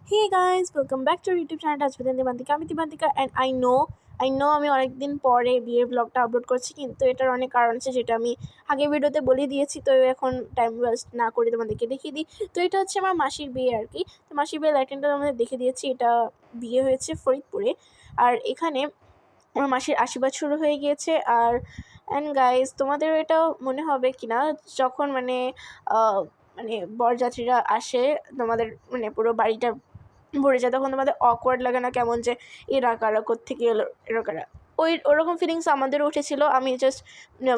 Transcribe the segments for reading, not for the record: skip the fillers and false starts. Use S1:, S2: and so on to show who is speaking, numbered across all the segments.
S1: Hey guys, welcome back to our YouTube channel Touch with Dibantika. আমি দিবান্তিকা and I know আমি অনেকদিন পরে বিয়ের ব্লগটা আপলোড করছি, কিন্তু এটার অনেক কারণ আছে যেটা আমি আগের ভিডিওতে বলে দিয়েছি। তো এখন টাইম ওয়েস্ট না করে তোমাদেরকে দেখিয়ে দিই। তো এটা হচ্ছে আমার মাসির বিয়ে আর কি। তো মাসির বিয়ের লাইটিংটা তোমাদের দেখে দিয়েছি। এটা বিয়ে হয়েছে ফরিদপুরে, আর এখানে আমার মাসির আশীর্বাদ শুরু হয়ে গিয়েছে। আর গাইজ, তোমাদের এটা মনে হবে কিনা যখন মানে বরযাত্রীরা আসে, তোমাদের মানে পুরো বাড়িটা ভরে যায়, তখন তোমাদের অকওয়ার্ড লাগে না? কেমন যে এরা কারা, কোত্থেকে এলো এরা কারা, ওরকম ফিলিংস আমাদেরও উঠেছিল। আমি জাস্ট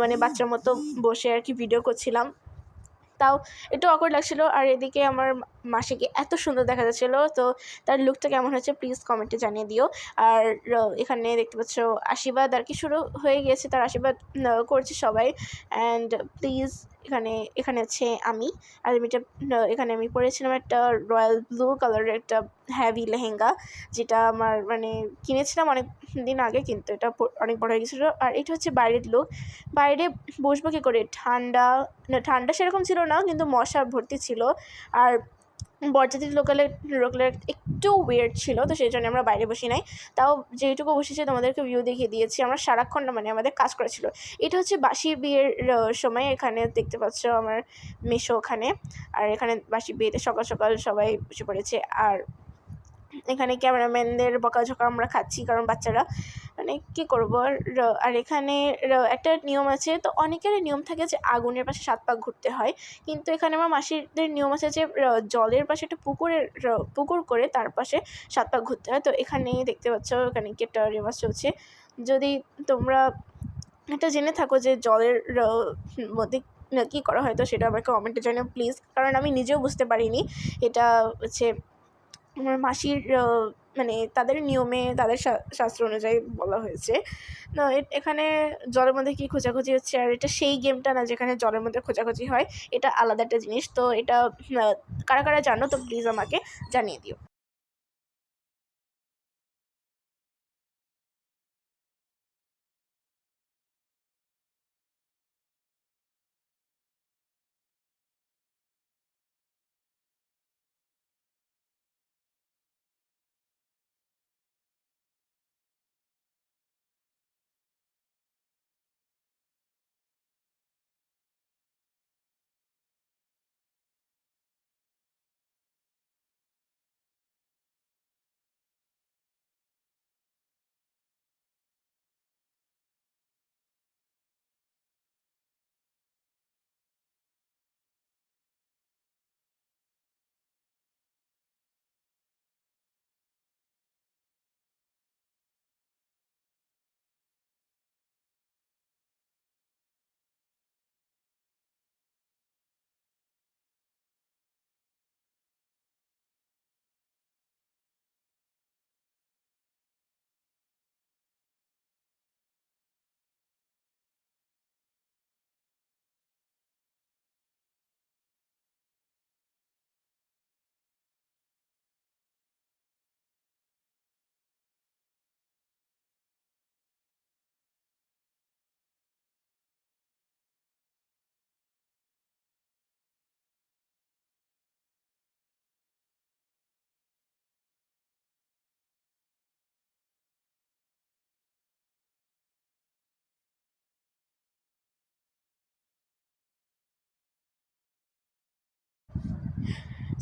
S1: মানে বাচ্চার মতো বসে আর কি ভিডিও করছিলাম, তাও একটু অকওয়ার্ড লাগছিলো। আর এদিকে আমার মাসিকে এত সুন্দর দেখা যাচ্ছিলো। তো তার লুকটা কেমন হয়েছে প্লিজ কমেন্টে জানিয়ে দিও। আর এখানে দেখতে পাচ্ছ আশীর্বাদ আর কি শুরু হয়ে গিয়েছে, তার আশীর্বাদ করছে সবাই। অ্যান্ড প্লিজ এখানে হচ্ছে আমি, আর এখানে আমি পরেছিলাম একটা রয়্যাল ব্লু কালারের একটা হ্যাভি লেহেঙ্গা, যেটা আমার মানে কিনেছিলাম অনেক দিন আগে, কিন্তু এটা অনেক বড় হয়ে গেছিলো। আর এটা হচ্ছে বাইরের লুক। বাইরে বসবো কী করে, ঠান্ডা সেরকম ছিল না, কিন্তু মশা ভর্তি ছিল। আর বরযাত্রীর লোকালে একটু ওয়েয়ার্ড ছিল, তো সেই জন্য আমরা বাইরে বসি নাই। তাও যেইটুকু বসেছি তোমাদেরকে ভিউ দেখিয়ে দিয়েছি। আমরা সারাক্ষণ মানে আমাদের কাজ করেছিল। এটা হচ্ছে বাসি বিয়ের সময়। এখানে দেখতে পাচ্ছ আমার মেসো ওখানে। আর এখানে বাসি বিয়েতে সকাল সকাল সবাই বসে পড়েছে। আর এখানে ক্যামেরাম্যানদের বকাঝকা আমরা খাচ্ছি, কারণ বাচ্চারা মানে কী করবো। আর এখানে একটা নিয়ম আছে, তো অনেকেরই নিয়ম থাকে যে আগুনের পাশে 7 পাক ঘুরতে হয়, কিন্তু এখানে আমার মাসিদের নিয়ম আছে যে জলের পাশে একটা পুকুর করে তার পাশে 7 পাক ঘুরতে হয়। তো এখানে দেখতে পাচ্ছ এখানে কি একটা রেওয়াজ চলছে। যদি তোমরা এটা জেনে থাকো যে জলের মধ্যে কী করা হয়, তো সেটা আমাকে কমেন্টে জানিও প্লিজ, কারণ আমি নিজেও বুঝতে পারিনি। এটা হচ্ছে আমার মাসির মানে তাদের নিয়মে, তাদের শাস্ত্র অনুযায়ী বলা হয়েছে। না, এখানে জলের মধ্যে কি খোঁজাখুঁজি হচ্ছে, আর এটা সেই গেমটা না যেখানে জলের মধ্যে খোঁজাখুঁজি হয়, এটা আলাদা একটা জিনিস। তো এটা কারা কারা জানো তো প্লিজ আমাকে জানিয়ে দিও।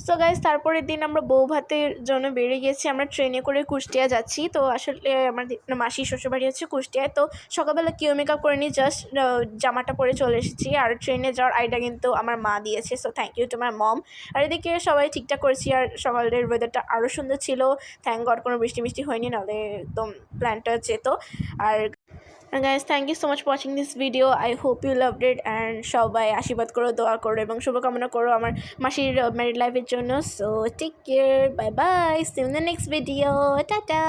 S1: সো গাইজ, তারপরের দিন আমরা বউ ভাতের জন্য বেরিয়ে গেছি। আমরা ট্রেনে করে কুষ্টিয়া যাচ্ছি। তো আসলে আমার মাসির শ্বশুরবাড়ি হচ্ছে কুষ্টিয়ায়। তো সকালবেলা কিউ মেকআপ করে নিয়ে জাস্ট জামাটা পরে চলে এসেছি। আর ট্রেনে যাওয়ার আইডিয়া কিন্তু আমার মা দিয়েছে, so thank you to my mom. আর এদিকে সবাই ঠিকঠাক করেছি। আর সকালের ওয়েদারটা আরও সুন্দর ছিল, থ্যাংক গড কোনো বৃষ্টি হয়নি, নাহলে একদম প্ল্যানটা যেত। আর guys, thank you so much for watching this video. I hope you loved it, and সবাই আশীর্বাদ করো, দোয়া করো এবং শুভকামনা করো আমার মাসির ম্যারিড লাইফের জন্য। So take care, bye bye, see you in the next video, tata.